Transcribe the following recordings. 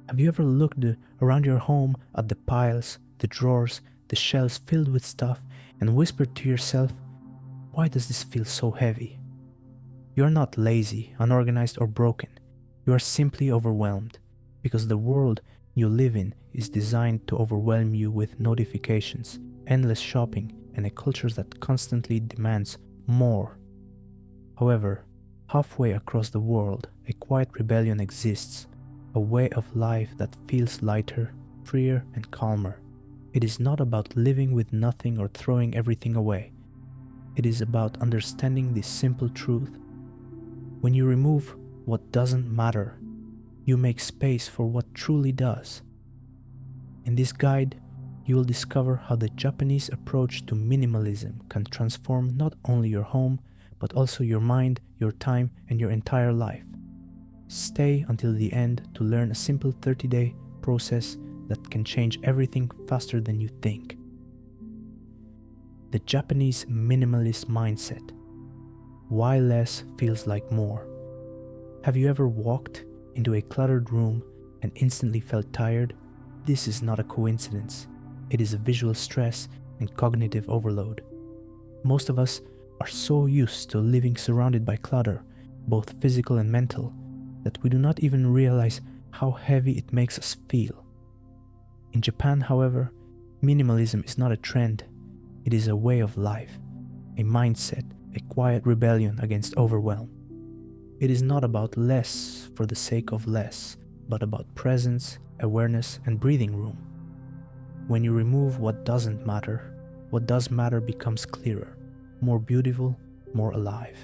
Have you ever looked around your home at the piles, the drawers, the shelves filled with stuff and whispered to yourself, why does this feel so heavy? You are not lazy, unorganized, or broken. You are simply overwhelmed, because the world you live in is designed to overwhelm you with notifications, endless shopping, and a culture that constantly demands more. However, halfway across the world, a quiet rebellion exists, a way of life that feels lighter, freer, and calmer. It is not about living with nothing or throwing everything away. It is about understanding this simple truth. When you remove what doesn't matter, you make space for what truly does. In this guide, you will discover how the Japanese approach to minimalism can transform not only your home, but also your mind, your time, and your entire life. Stay until the end to learn a simple 30-day process that can change everything faster than you think. The Japanese minimalist mindset. Why less feels like more. Have you ever walked into a cluttered room and instantly felt tired? This is not a coincidence. It is a visual stress and cognitive overload. Most of us are so used to living surrounded by clutter, both physical and mental, that we do not even realize how heavy it makes us feel. In Japan, however, minimalism is not a trend. It is a way of life, a mindset, a quiet rebellion against overwhelm. It is not about less for the sake of less, but about presence, awareness, and breathing room. When you remove what doesn't matter, what does matter becomes clearer, more beautiful, more alive.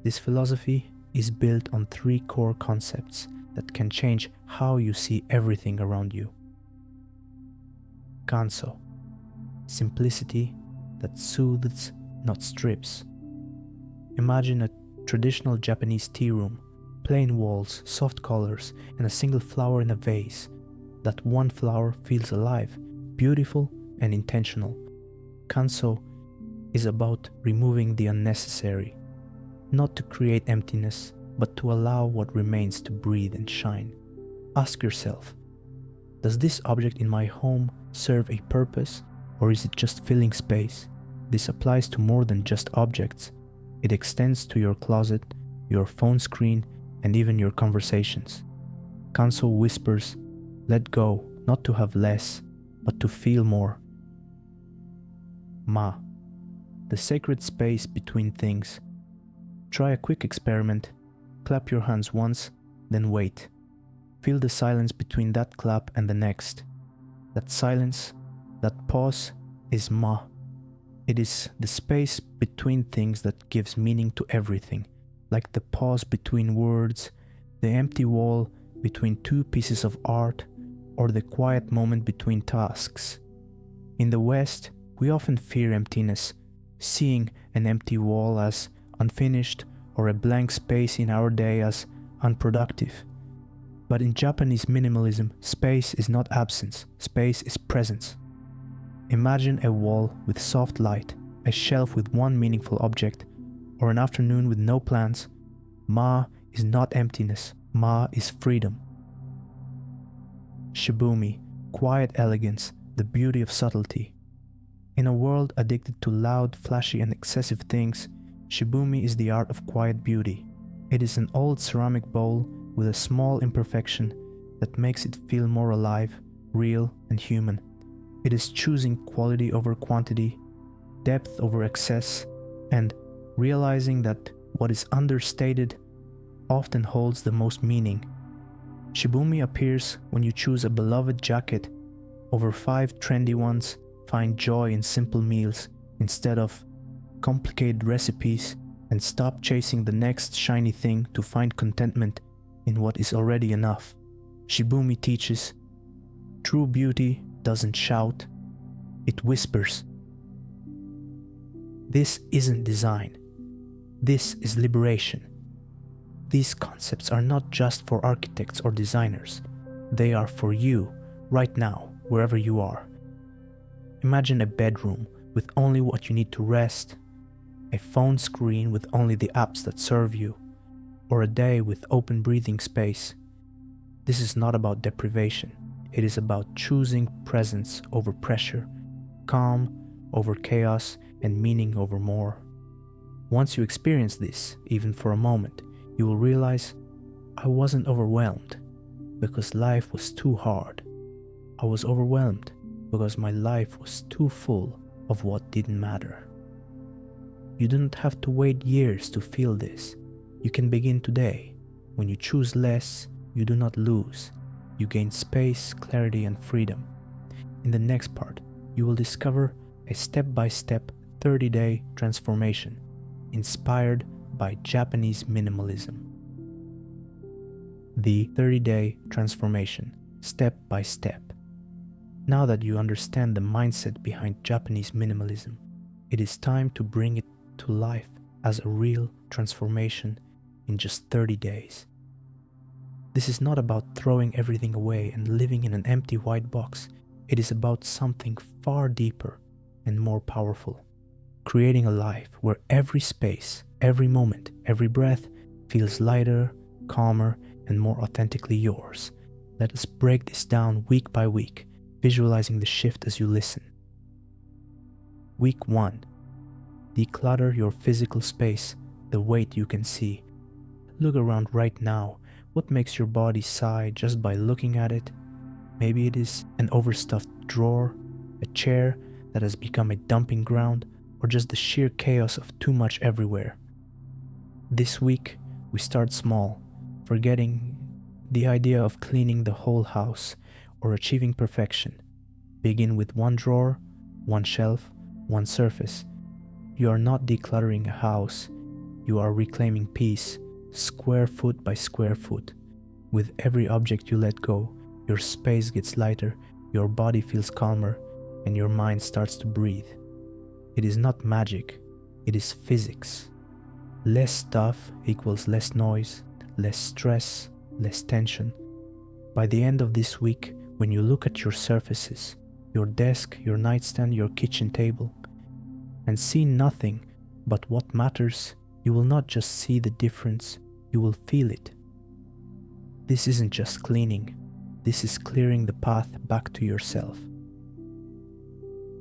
This philosophy is built on 3 core concepts that can change how you see everything around you. Kanso, simplicity that soothes, not strips. Imagine a traditional Japanese tea room, plain walls, soft colors, and a single flower in a vase. That one flower feels alive, beautiful, and intentional. Kanso is about removing the unnecessary, not to create emptiness, but to allow what remains to breathe and shine. Ask yourself, does this object in my home serve a purpose, or is it just filling space? This applies to more than just objects. It extends to your closet, your phone screen, and even your conversations. Kanso whispers, let go, not to have less, but to feel more. Ma, the sacred space between things. Try a quick experiment. Clap your hands once, then wait. Feel the silence between that clap and the next. That silence, that pause, is ma. It is the space between things that gives meaning to everything, like the pause between words, the empty wall between 2 pieces of art, or the quiet moment between tasks. In the West, we often fear emptiness, seeing an empty wall as unfinished or a blank space in our day as unproductive. But in Japanese minimalism, space is not absence, space is presence. Imagine a wall with soft light, a shelf with one meaningful object, or an afternoon with no plans. Ma is not emptiness, ma is freedom. Shibumi, quiet elegance, the beauty of subtlety. In a world addicted to loud, flashy, and excessive things, Shibumi is the art of quiet beauty. It is an old ceramic bowl with a small imperfection that makes it feel more alive, real, and human. It is choosing quality over quantity, depth over excess, and realizing that what is understated often holds the most meaning. Shibumi appears when you choose a beloved jacket over 5 trendy ones, find joy in simple meals instead of complicated recipes, and stop chasing the next shiny thing to find contentment in what is already enough. Shibumi teaches, true beauty doesn't shout, it whispers. This isn't design. This is liberation. These concepts are not just for architects or designers. They are for you, right now, wherever you are. Imagine a bedroom with only what you need to rest, a phone screen with only the apps that serve you, or a day with open breathing space. This is not about deprivation. It is about choosing presence over pressure, calm over chaos, and meaning over more. Once you experience this, even for a moment, you will realize I wasn't overwhelmed because life was too hard. I was overwhelmed because my life was too full of what didn't matter. You don't have to wait years to feel this. You can begin today. When you choose less, you do not lose. You gain space, clarity, and freedom. In the next part, you will discover a step-by-step 30-day transformation inspired by Japanese minimalism. The 30-day transformation, step by step. Now that you understand the mindset behind Japanese minimalism, it is time to bring it to life as a real transformation in just 30 days. This is not about throwing everything away and living in an empty white box. It is about something far deeper and more powerful. Creating a life where every space, every moment, every breath feels lighter, calmer, and more authentically yours. Let us break this down week by week, visualizing the shift as you listen. Week 1. Declutter your physical space, the weight you can see. Look around right now. What makes your body sigh just by looking at it? Maybe it is an overstuffed drawer, a chair that has become a dumping ground, or just the sheer chaos of too much everywhere. This week, we start small, forgetting the idea of cleaning the whole house or achieving perfection. Begin with one drawer, one shelf, one surface. You are not decluttering a house, you are reclaiming peace, square foot by square foot. With every object you let go, your space gets lighter, your body feels calmer, and your mind starts to breathe. It is not magic, it is physics. Less stuff equals less noise, less stress, less tension. By the end of this week, when you look at your surfaces, your desk, your nightstand, your kitchen table, and see nothing but what matters, you will not just see the difference, you will feel it. This isn't just cleaning, this is clearing the path back to yourself.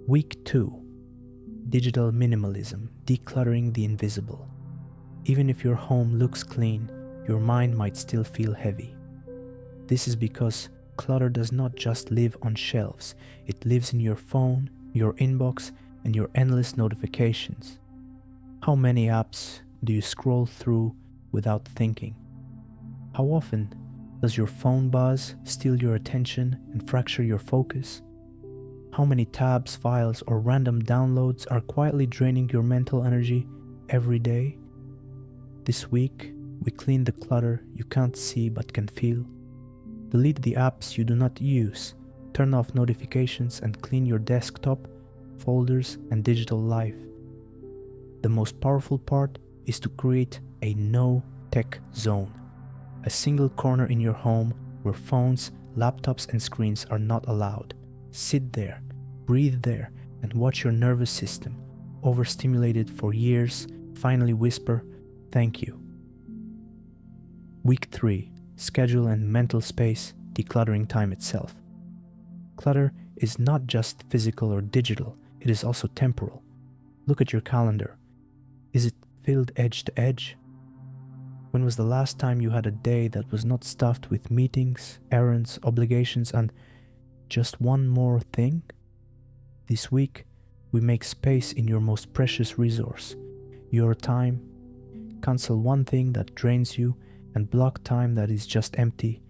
Week 2. Digital minimalism, decluttering the invisible. Even if your home looks clean, your mind might still feel heavy. This is because clutter does not just live on shelves, it lives in your phone, your inbox, and your endless notifications. How many apps do you scroll through without thinking? How often does your phone buzz steal your attention and fracture your focus? How many tabs, files, or random downloads are quietly draining your mental energy every day? This week, we clean the clutter you can't see but can feel. Delete the apps you do not use, turn off notifications, and clean your desktop, folders, and digital life. The most powerful part is to create a no-tech zone, a single corner in your home where phones, laptops, and screens are not allowed. Sit there, breathe there, and watch your nervous system, overstimulated for years, finally whisper, "Thank you." Week 3. Schedule and mental space, decluttering time itself. Clutter is not just physical or digital, it is also temporal. Look at your calendar. Is it filled edge to edge? When was the last time you had a day that was not stuffed with meetings, errands, obligations, and just one more thing? This week, we make space in your most precious resource, your time. Cancel one thing that drains you and block time that is just empty,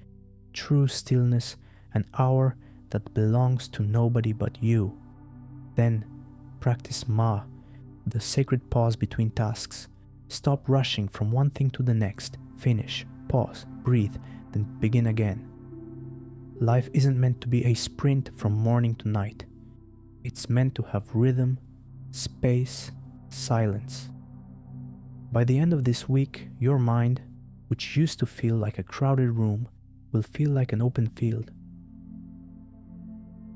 true stillness, an hour that belongs to nobody but you. Then, practice Ma, the sacred pause between tasks. Stop rushing from one thing to the next. Finish, pause, breathe, then begin again. Life isn't meant to be a sprint from morning to night. It's meant to have rhythm, space, silence. By the end of this week, your mind, which used to feel like a crowded room, will feel like an open field.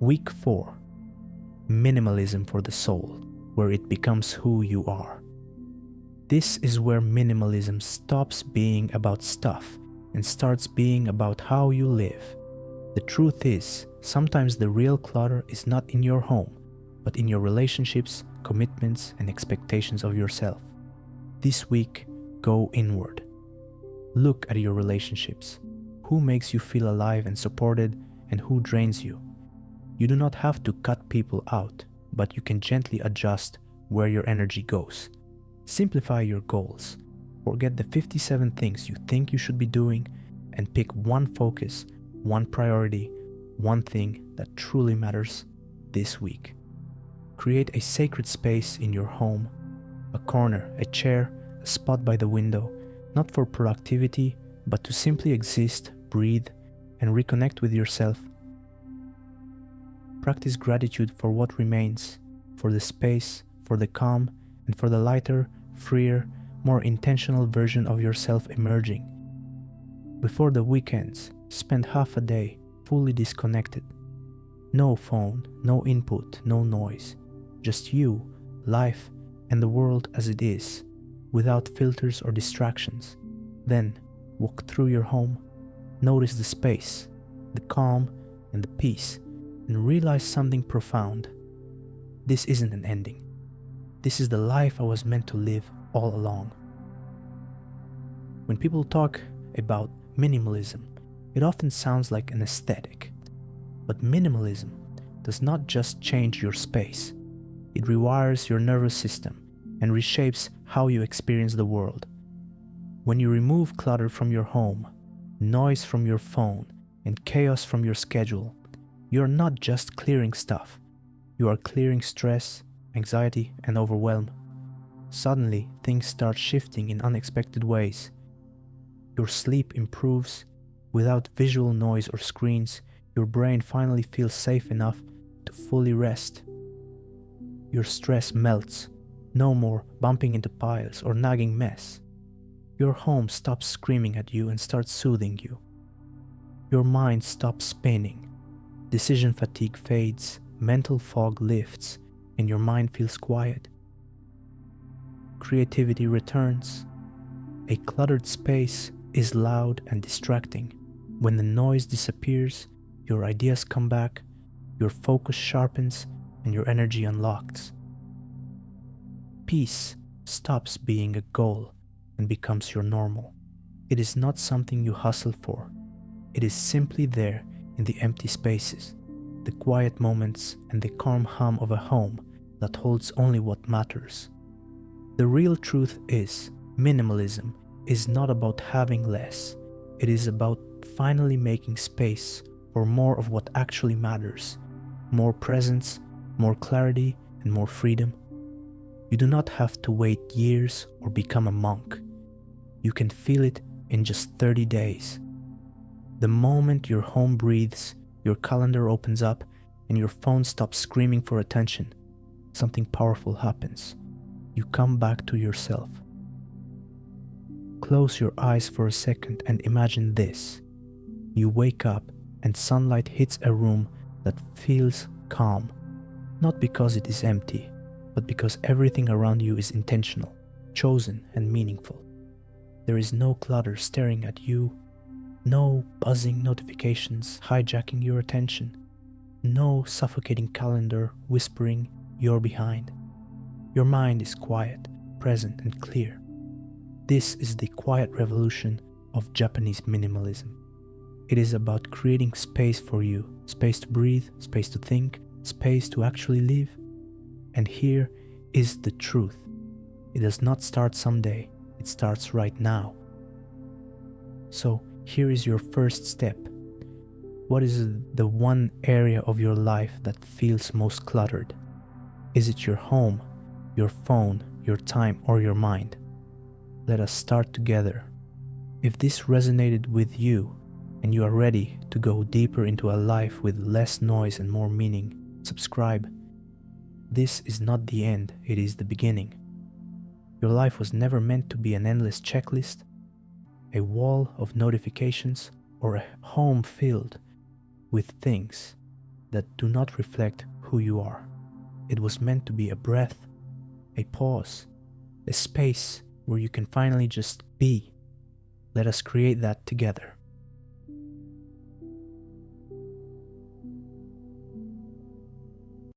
Week 4. Minimalism for the soul, where it becomes who you are. This is where minimalism stops being about stuff and starts being about how you live. The truth is, sometimes the real clutter is not in your home, but in your relationships, commitments, and expectations of yourself. This week, go inward. Look at your relationships. Who makes you feel alive and supported, and who drains you? You do not have to cut people out, but you can gently adjust where your energy goes. Simplify your goals. Forget the 57 things you think you should be doing and pick one focus, one priority, one thing that truly matters this week. Create a sacred space in your home, a corner, a chair, a spot by the window, not for productivity, but to simply exist, breathe, and reconnect with yourself. Practice gratitude for what remains, for the space, for the calm, and for the lighter, freer, more intentional version of yourself emerging. Before the weekends, spend half a day fully disconnected. No phone, no input, no noise. Just you, life, and the world as it is, without filters or distractions. Then, walk through your home, notice the space, the calm, and the peace, and realize something profound. This isn't an ending. This is the life I was meant to live all along. When people talk about minimalism, it often sounds like an aesthetic. But minimalism does not just change your space. It rewires your nervous system and reshapes how you experience the world. When you remove clutter from your home, noise from your phone, and chaos from your schedule, you are not just clearing stuff. You are clearing stress, anxiety, and overwhelm. Suddenly, things start shifting in unexpected ways. Your sleep improves. Without visual noise or screens, your brain finally feels safe enough to fully rest. Your stress melts. No more bumping into piles or nagging mess. Your home stops screaming at you and starts soothing you. Your mind stops spinning. Decision fatigue fades, mental fog lifts, and your mind feels quiet. Creativity returns. A cluttered space is loud and distracting. When the noise disappears, your ideas come back, your focus sharpens, and your energy unlocks. Peace stops being a goal and becomes your normal. It is not something you hustle for. It is simply there in the empty spaces, the quiet moments, and the calm hum of a home that holds only what matters. The real truth is, minimalism is not about having less. It is about finally making space for more of what actually matters. More presence, more clarity, and more freedom. You do not have to wait years or become a monk. You can feel it in just 30 days. The moment your home breathes, your calendar opens up, and your phone stops screaming for attention, something powerful happens. You come back to yourself. Close your eyes for a second and imagine this. You wake up and sunlight hits a room that feels calm, not because it is empty, but because everything around you is intentional, chosen, and meaningful. There is no clutter staring at you, no buzzing notifications hijacking your attention, no suffocating calendar whispering you're behind. Your mind is quiet, present, and clear. This is the quiet revolution of Japanese minimalism. It is about creating space for you, space to breathe, space to think, space to actually live. And here is the truth. It does not start someday, it starts right now. So here is your first step. What is the one area of your life that feels most cluttered? Is it your home, your phone, your time, or your mind? Let us start together. If this resonated with you and you are ready to go deeper into a life with less noise and more meaning, subscribe. This is not the end, it is the beginning. Your life was never meant to be an endless checklist, a wall of notifications, or a home filled with things that do not reflect who you are. It was meant to be a breath, a pause, a space where you can finally just be. Let us create that together.